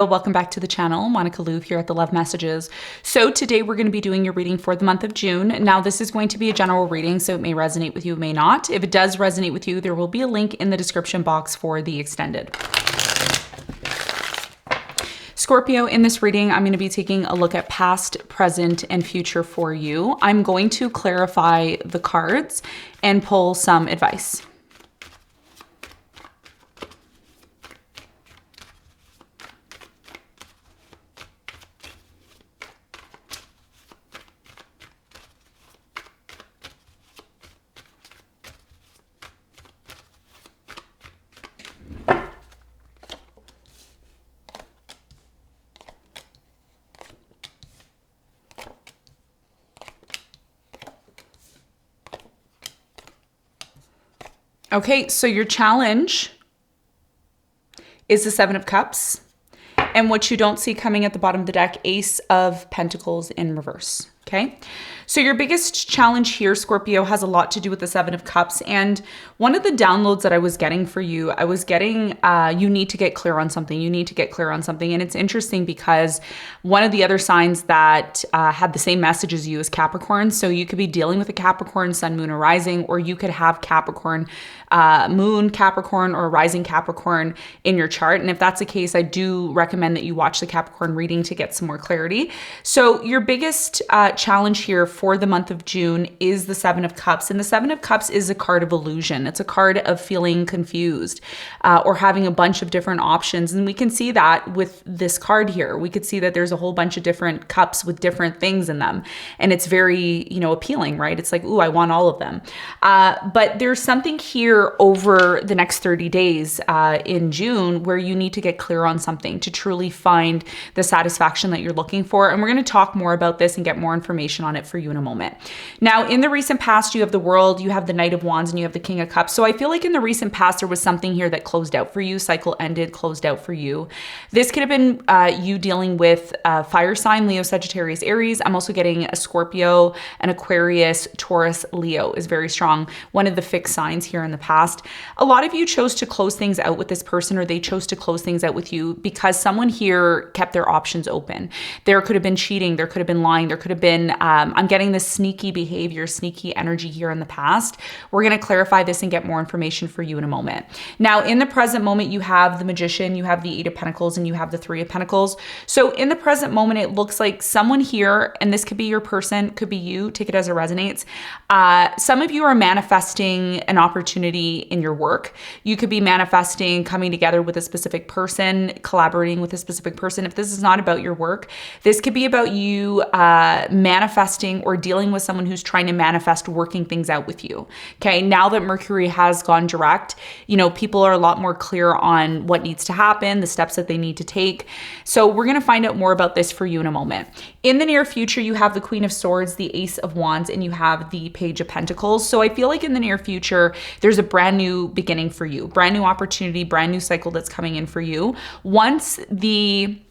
Welcome back to the channel. Monica Louv here at the Love Messages. So today we're going to be doing your reading for the month of June. Now this is going to be a general reading, so it may resonate with you, it may not. If it does resonate with you, there will be a link in the description box for the extended. Scorpio, in this reading, I'm going to be taking a look at past, present, and future for you. I'm going to clarify the cards and pull some advice. Okay, so your challenge is the Seven of Cups. And what you don't see coming at the bottom of the deck, Ace of Pentacles in reverse. Okay, so your biggest challenge here, Scorpio, has a lot to do with the Seven of Cups. And one of the downloads that I was getting for you, I was getting, you need to get clear on something. You need to get clear on something. And it's interesting because one of the other signs that had the same message as you is Capricorn. So you could be dealing with a Capricorn, Sun, Moon, or Rising, or you could have Capricorn, Moon, Capricorn, or Rising Capricorn in your chart. And if that's the case, I do recommend that you watch the Capricorn reading to get some more clarity. So your biggest challenge here for the month of June is the Seven of Cups. And the Seven of Cups is a card of illusion. It's a card of feeling confused or having a bunch of different options. And we can see that with this card here. We could see that there's a whole bunch of different cups with different things in them. And it's very, appealing, right? It's like, ooh, I want all of them. But there's something here over the next 30 days in June where you need to get clear on something to truly find the satisfaction that you're looking for. And we're going to talk more about this and get more information on it for you in a moment. Now, in the recent past, you have the World, you have the Knight of Wands, and you have the King of Cups. So I feel like in the recent past, there was something here that closed out for you, cycle ended, closed out for you. This could have been you dealing with fire sign, Leo, Sagittarius, Aries. I'm also getting a Scorpio, an Aquarius, Taurus, Leo is very strong. One of the fixed signs here in the past. A lot of you chose to close things out with this person, or they chose to close things out with you because someone here kept their options open. There could have been cheating, there could have been lying, there could have been, I'm getting this sneaky behavior, sneaky energy here in the past. We're going to clarify this and get more information for you in a moment. Now, in the present moment, you have the Magician, you have the Eight of Pentacles, and you have the Three of Pentacles. So in the present moment, it looks like someone here, and this could be your person, could be you, take it as it resonates. Some of you are manifesting an opportunity in your work. You could be manifesting coming together with a specific person, collaborating with a specific person. If this is not about your work, this could be about you manifesting or dealing with someone who's trying to manifest working things out with you. Okay, now that Mercury has gone direct, people are a lot more clear on what needs to happen, the steps that they need to take. So we're going to find out more about this for you in a moment. In the near future, you have the Queen of Swords, the Ace of Wands, and you have the Page of Pentacles. So I feel like in the near future, there's a brand new beginning for you, brand new opportunity, brand new cycle that's coming in for you. Once the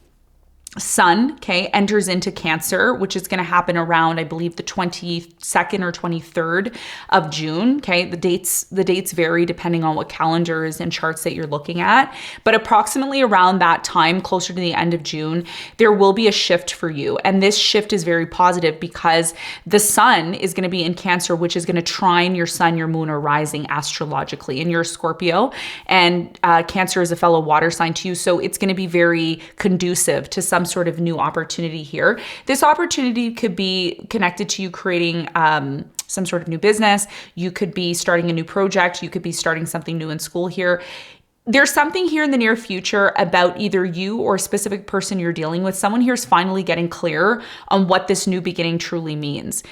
Sun, enters into Cancer, which is going to happen around, I believe, the 22nd or 23rd of June. The dates vary depending on what calendars and charts that you're looking at. But approximately around that time, closer to the end of June, there will be a shift for you. And this shift is very positive because the Sun is going to be in Cancer, which is going to trine your Sun, your Moon, or Rising astrologically. And you're a Scorpio, and Cancer is a fellow water sign to you. So it's going to be very conducive to some sort of new opportunity here. This opportunity could be connected to you creating some sort of new business. You could be starting a new project. You could be starting something new in school here. There's something here in the near future about either you or a specific person you're dealing with. Someone here is finally getting clear on what this new beginning truly means,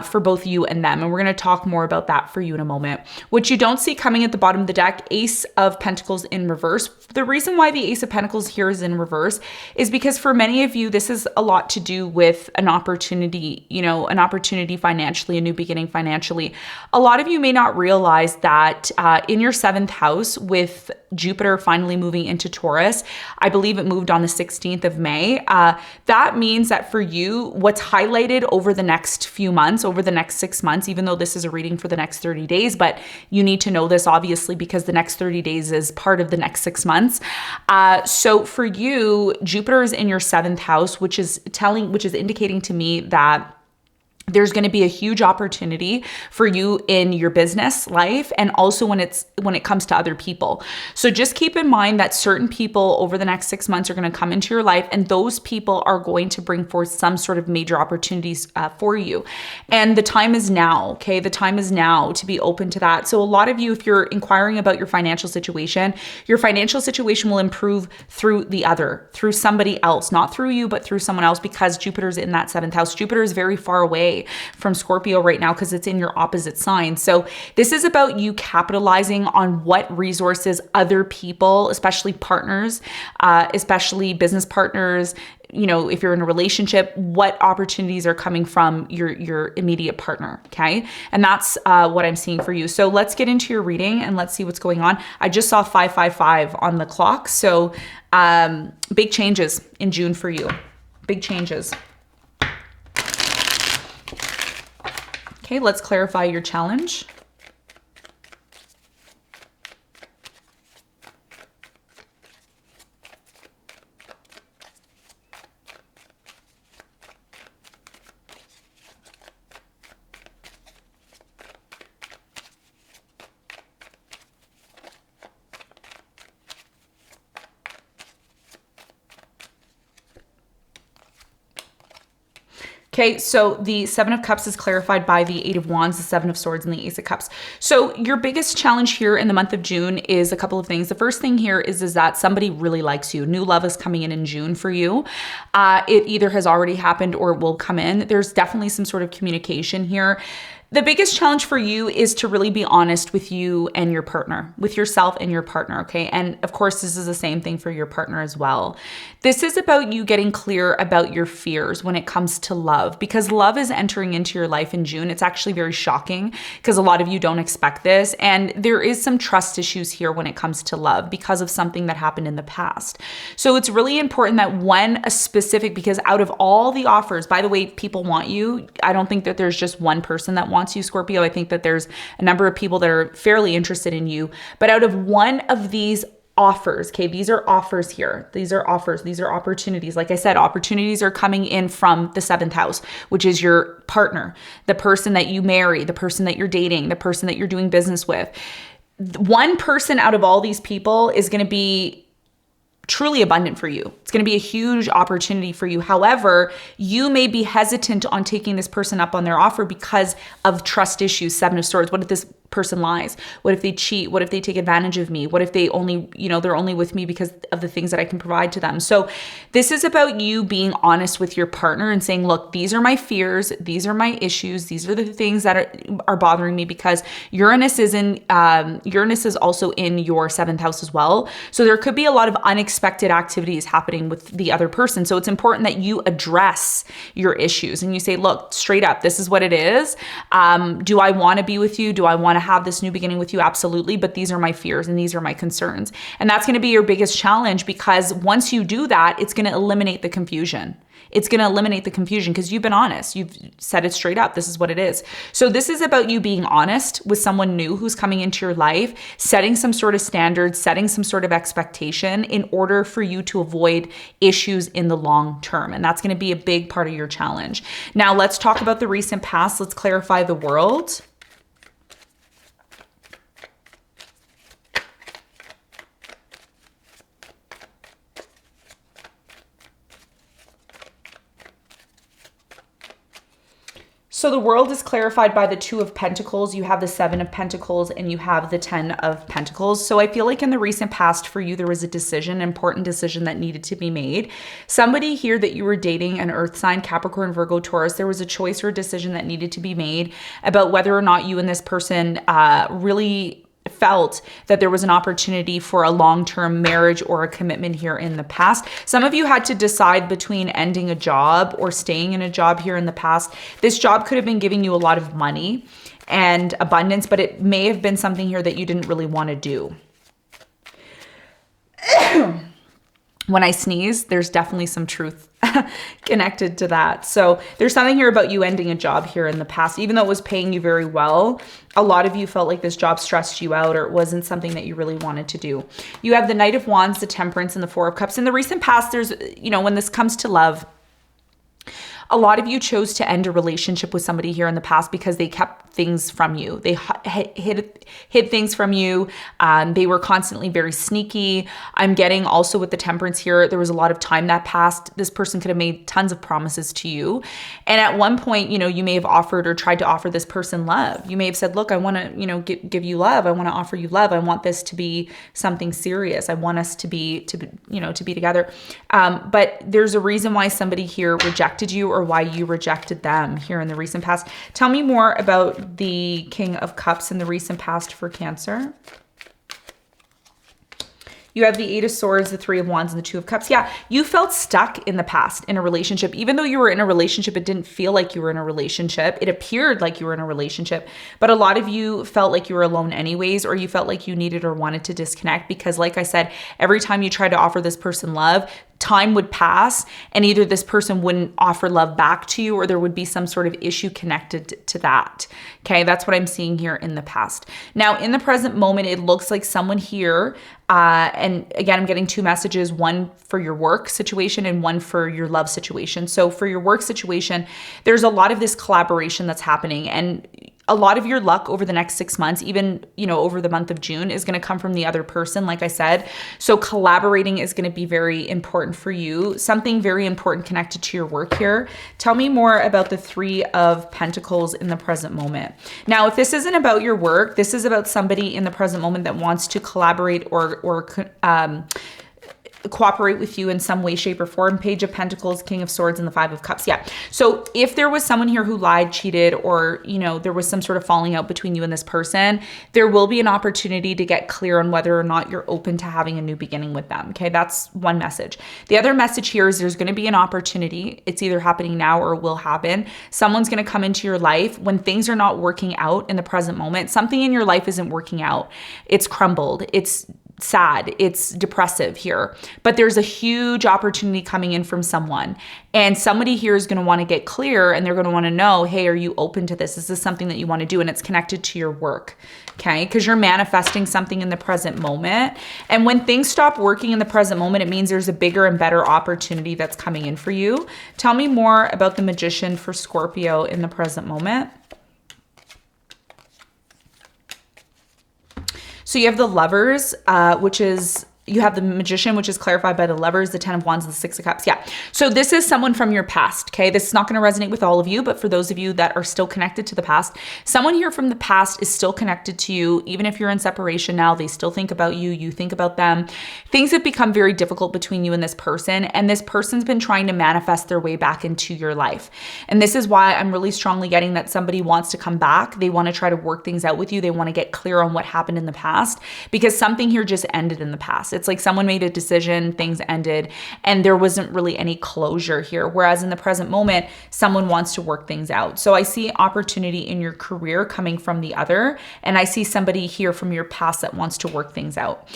for both you and them. And we're going to talk more about that for you in a moment. What you don't see coming at the bottom of the deck, Ace of Pentacles in reverse. The reason why the Ace of Pentacles here is in reverse is because for many of you, this is a lot to do with an opportunity, an opportunity financially, a new beginning financially. A lot of you may not realize that in your seventh house with with Jupiter finally moving into Taurus. I believe it moved on the 16th of May. That means that for you, what's highlighted over the next few months, over the next 6 months, even though this is a reading for the next 30 days, but you need to know this obviously because the next 30 days is part of the next 6 months. So for you, Jupiter is in your 7th house, which is indicating to me that there's going to be a huge opportunity for you in your business life and also when it comes to other people. So just keep in mind that certain people over the next 6 months are going to come into your life, and those people are going to bring forth some sort of major opportunities for you. And the time is now, okay? The time is now to be open to that. So a lot of you, if you're inquiring about your financial situation will improve through somebody else, not through you, but through someone else, because Jupiter's in that 7th house. Jupiter is very far away from Scorpio right now because it's in your opposite sign. So this is about you capitalizing on what resources other people, especially partners, especially business partners, if you're in a relationship, what opportunities are coming from your immediate partner, okay? And that's what I'm seeing for you. So let's get into your reading and let's see what's going on. I just saw 555 on the clock. So big changes in June for you. Big changes. Okay, let's clarify your challenge. Okay, so the 7 of Cups is clarified by the 8 of Wands, the 7 of Swords, and the Ace of Cups. So your biggest challenge here in the month of June is a couple of things. The first thing here is that somebody really likes you. New love is coming in June for you. It either has already happened or will come in. There's definitely some sort of communication here. The biggest challenge for you is to really be honest with you and your partner, with yourself and your partner, okay? And of course, this is the same thing for your partner as well. This is about you getting clear about your fears when it comes to love, because love is entering into your life in June. It's actually very shocking because a lot of you don't expect this. And there is some trust issues here when it comes to love because of something that happened in the past. So it's really important that when a specific, because out of all the offers, by the way, people want you. I don't think that there's just one person that wants you, Scorpio. I think that there's a number of people that are fairly interested in you. But out of one of these offers, okay, these are offers here. These are offers. These are opportunities. Like I said, opportunities are coming in from the 7th house, which is your partner, the person that you marry, the person that you're dating, the person that you're doing business with. One person out of all these people is going to be truly abundant for you. It's going to be a huge opportunity for you. However, you may be hesitant on taking this person up on their offer because of trust issues. 7 of Swords. What if this person lies? What if they cheat? What if they take advantage of me? What if they only, they're only with me because of the things that I can provide to them? So this is about you being honest with your partner and saying, look, these are my fears. These are my issues. These are the things that are bothering me, because Uranus is also in your 7th house as well. So there could be a lot of unexpected activities happening with the other person. So it's important that you address your issues and you say, look, straight up, this is what it is. Do I want to be with you? Do I want to have this new beginning with you? Absolutely. But these are my fears and these are my concerns. And that's going to be your biggest challenge, because once you do that, it's going to eliminate the confusion. It's going to eliminate the confusion because you've been honest. You've said it straight up. This is what it is. So this is about you being honest with someone new who's coming into your life, setting some sort of standards, setting some sort of expectation in order for you to avoid issues in the long term. And that's going to be a big part of your challenge. Now let's talk about the recent past. Let's clarify the world. So the world is clarified by the 2 of Pentacles. You have the 7 of Pentacles and you have the 10 of Pentacles. So I feel like in the recent past for you, there was a decision, an important decision that needed to be made. Somebody here that you were dating, an earth sign, Capricorn, Virgo, Taurus, there was a choice or a decision that needed to be made about whether or not you and this person really felt that there was an opportunity for a long-term marriage or a commitment here in the past. Some of you had to decide between ending a job or staying in a job here in the past. This job could have been giving you a lot of money and abundance, but it may have been something here that you didn't really want to do. When I sneeze, there's definitely some truth connected to that. So there's something here about you ending a job here in the past, even though it was paying you very well. A lot of you felt like this job stressed you out, or it wasn't something that you really wanted to do. You have the Knight of Wands, the Temperance, and the Four of Cups. In the recent past, there's, when this comes to love, a lot of you chose to end a relationship with somebody here in the past because they kept things from you. They hid things from you. They were constantly very sneaky. I'm getting also with the Temperance here, there was a lot of time that passed. This person could have made tons of promises to you. And at one point, you may have offered or tried to offer this person love. You may have said, look, I want to, give you love. I want to offer you love. I want this to be something serious. I want us to be together. But there's a reason why somebody here rejected you, or why you rejected them here in the recent past. Tell me more about the King of Cups in the recent past for Cancer. You have the Eight of Swords, the Three of Wands, and the Two of Cups. Yeah, you felt stuck in the past in a relationship. Even though you were in a relationship, it didn't feel like you were in a relationship. It appeared like you were in a relationship, but a lot of you felt like you were alone anyways, or you felt like you needed or wanted to disconnect because, like I said, every time you tried to offer this person love, time would pass and either this person wouldn't offer love back to you, or there would be some sort of issue connected to that. Okay, that's what I'm seeing here in the past. Now, in the present moment, it looks like someone here, and again, I'm getting two messages, one for your work situation and one for your love situation. So for your work situation, there's a lot of this collaboration that's happening, and a lot of your luck over the next 6 months, even, over the month of June, is going to come from the other person, like I said. So collaborating is going to be very important for you. Something very important connected to your work here. Tell me more about the Three of Pentacles in the present moment. Now, if this isn't about your work, this is about somebody in the present moment that wants to collaborate or cooperate with you in some way, shape, or form. Page of Pentacles, King of Swords, and the Five of Cups. Yeah. So if there was someone here who lied, cheated, or, there was some sort of falling out between you and this person, there will be an opportunity to get clear on whether or not you're open to having a new beginning with them. Okay. That's one message. The other message here is there's going to be an opportunity. It's either happening now or will happen. Someone's going to come into your life when things are not working out in the present moment. Something in your life isn't working out. It's crumbled. It's sad, it's depressive here, but there's a huge opportunity coming in from someone, and somebody here is going to want to get clear, and they're going to want to know, hey, are you open to this? Is this something that you want to do? And it's connected to your work, okay? Because you're manifesting something in the present moment, and when things stop working in the present moment, it means there's a bigger and better opportunity that's coming in for you. Tell me more about the Magician for Scorpio in the present moment. So you have the Lovers, you have the Magician, which is clarified by the Lovers, the Ten of Wands, and the Six of Cups. Yeah. So this is someone from your past, okay? This is not going to resonate with all of you, but for those of you that are still connected to the past, someone here from the past is still connected to you. Even if you're in separation now, they still think about you. You think about them. Things have become very difficult between you and this person, and this person's been trying to manifest their way back into your life. And this is why I'm really strongly getting that somebody wants to come back. They want to try to work things out with you. They want to get clear on what happened in the past, because something here just ended in the past. It's like someone made a decision, things ended, and there wasn't really any closure here. Whereas in the present moment, someone wants to work things out. So I see opportunity in your career coming from the other, and I see somebody here from your past that wants to work things out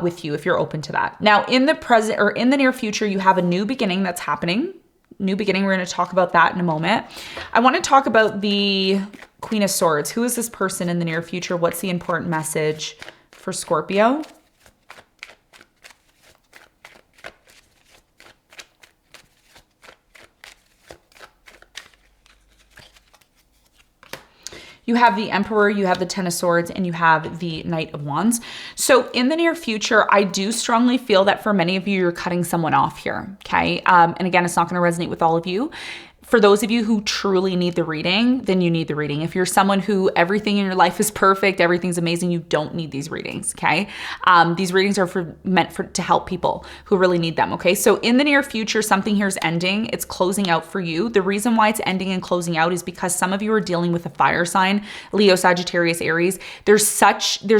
with you if you're open to that. Now, in the present or in the near future, you have a new beginning that's happening. New beginning. We're going to talk about that in a moment. I want to talk about the Queen of Swords. Who is this person in the near future? What's the important message for Scorpio? You have the Emperor, you have the Ten of Swords, and you have the Knight of Wands. So in the near future, I do strongly feel that for many of you, you're cutting someone off here, okay? And again, it's not going to resonate with all of you. For those of you who truly need the reading, then you need the reading. If you're someone who everything in your life is perfect, everything's amazing, you don't need these readings, okay? These readings are meant to help people who really need them, okay? So in the near future, something here is ending. It's closing out for you. The reason why it's ending and closing out is because some of you are dealing with a fire sign, Leo, Sagittarius, Aries. There's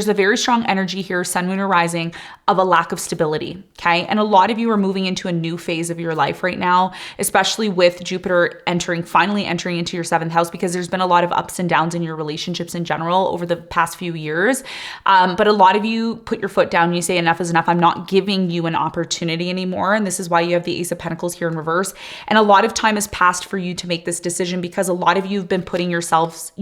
a very strong energy here, Sun, Moon, or Rising, of a lack of stability, okay? And a lot of you are moving into a new phase of your life right now, especially with Jupiter finally entering into your 7th house, because there's been a lot of ups and downs in your relationships in general over the past few years. But a lot of you put your foot down and you say, enough is enough. I'm not giving you an opportunity anymore. And this is why you have the Ace of Pentacles here in reverse. And a lot of time has passed for you to make this decision, because a lot of you have been putting yourself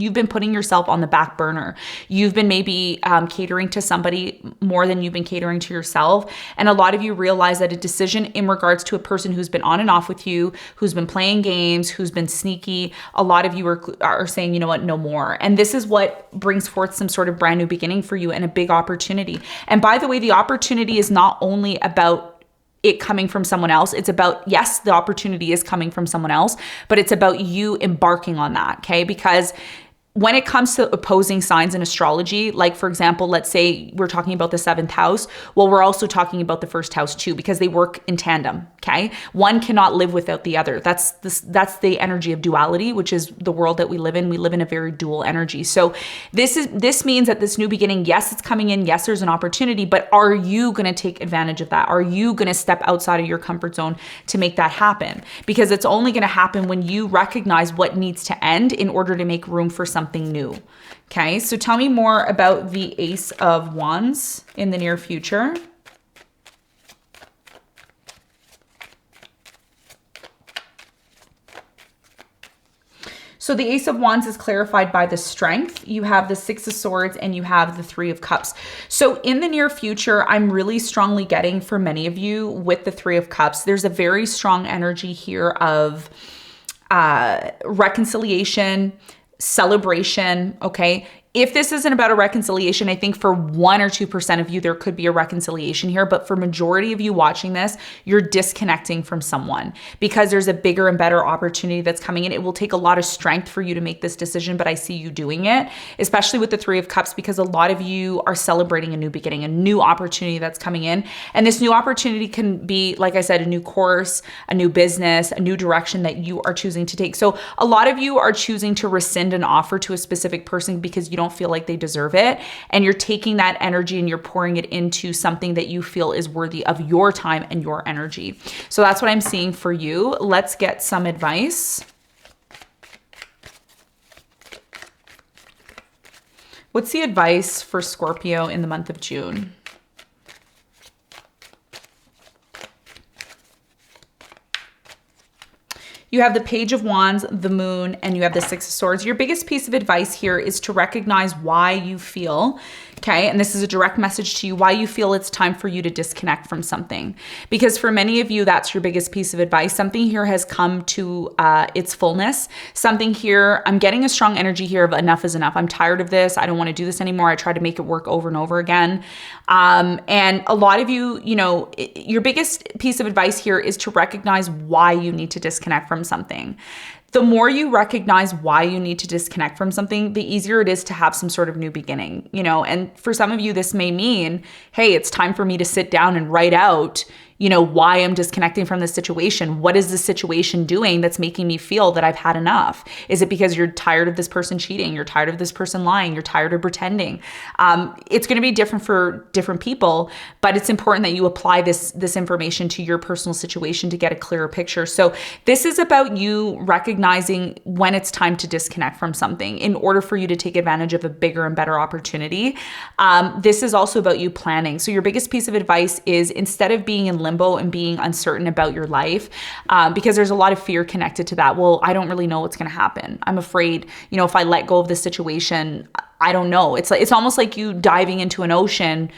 on the back burner. You've been maybe catering to somebody more than you've been catering to yourself. And a lot of you realize that a decision in regards to a person who's been on and off with you, who's been playing games, who's been sneaky, a lot of you are saying, you know what, no more. And this is what brings forth some sort of brand new beginning for you and a big opportunity. And by the way, the opportunity is not only about it coming from someone else. It's about, yes, the opportunity is coming from someone else, but it's about you embarking on that, okay? Because when it comes to opposing signs in astrology, like for example, let's say we're talking about the 7th house. Well, we're also talking about the 1st house too, because they work in tandem. Okay. One cannot live without the other. That's the energy of duality, which is the world that we live in. We live in a very dual energy. So this means that this new beginning, yes, it's coming in. Yes, there's an opportunity, but are you going to take advantage of that? Are you going to step outside of your comfort zone to make that happen? Because it's only going to happen when you recognize what needs to end in order to make room for something new. Okay, so tell me more about the Ace of Wands in the near future. So the Ace of Wands is clarified by the Strength. You have the 6 of Swords and you have the 3 of Cups. So in the near future, I'm really strongly getting for many of you with the 3 of Cups, there's a very strong energy here of reconciliation, celebration, okay? If this isn't about a reconciliation, I think for 1 or 2% of you, there could be a reconciliation here. But for majority of you watching this, you're disconnecting from someone because there's a bigger and better opportunity that's coming in. It will take a lot of strength for you to make this decision, but I see you doing it, especially with the 3 of Cups, because a lot of you are celebrating a new beginning, a new opportunity that's coming in. And this new opportunity can be, like I said, a new course, a new business, a new direction that you are choosing to take. So a lot of you are choosing to rescind an offer to a specific person because you don't feel like they deserve it. And you're taking that energy and you're pouring it into something that you feel is worthy of your time and your energy. So that's what I'm seeing for you. Let's get some advice. What's the advice for Scorpio in the month of June? You have the Page of Wands, the Moon, and you have the 6 of Swords. Your biggest piece of advice here is to recognize why you feel, okay, and this is a direct message to you, why you feel it's time for you to disconnect from something. Because for many of you, that's your biggest piece of advice. Something here has come to its fullness. Something here, I'm getting a strong energy here of enough is enough. I'm tired of this. I don't want to do this anymore. I try to make it work over and over again. And a lot of you, you know, your biggest piece of advice here is to recognize why you need to disconnect from something. The more you recognize why you need to disconnect from something, the easier it is to have some sort of new beginning, you know. And for some of you, this may mean, hey, it's time for me to sit down and write out, you know, why I'm disconnecting from this situation. What is the situation doing that's making me feel that I've had enough? Is it because you're tired of this person cheating? You're tired of this person lying? You're tired of pretending? It's going to be different for different people, but it's important that you apply this information to your personal situation to get a clearer picture. So this is about you recognizing when it's time to disconnect from something in order for you to take advantage of a bigger and better opportunity. This is also about you planning. So your biggest piece of advice is, instead of being in limbo and being uncertain about your life, because there's a lot of fear connected to that. Well, I don't really know what's going to happen. I'm afraid, you know, if I let go of this situation, I don't know. It's almost like you diving into an ocean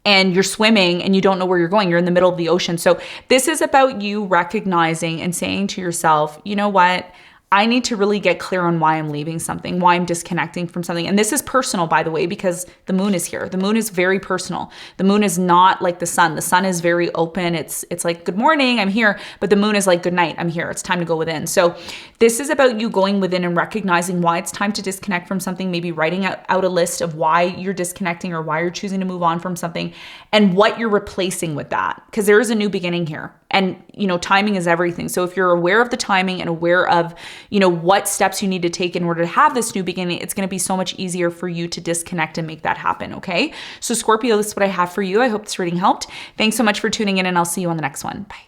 and you're swimming and you don't know where you're going. You're in the middle of the ocean. So this is about you recognizing and saying to yourself, you know what? I need to really get clear on why I'm leaving something, why I'm disconnecting from something. And this is personal, by the way, because the moon is here. The moon is very personal. The moon is not like the sun. The sun is very open. It's like, good morning, I'm here. But the moon is like, good night, I'm here. It's time to go within. So this is about you going within and recognizing why it's time to disconnect from something, maybe writing out a list of why you're disconnecting or why you're choosing to move on from something and what you're replacing with that. Because there is a new beginning here. And, timing is everything. So if you're aware of the timing and aware of, what steps you need to take in order to have this new beginning, it's going to be so much easier for you to disconnect and make that happen. Okay. So Scorpio, this is what I have for you. I hope this reading helped. Thanks so much for tuning in, and I'll see you on the next one. Bye.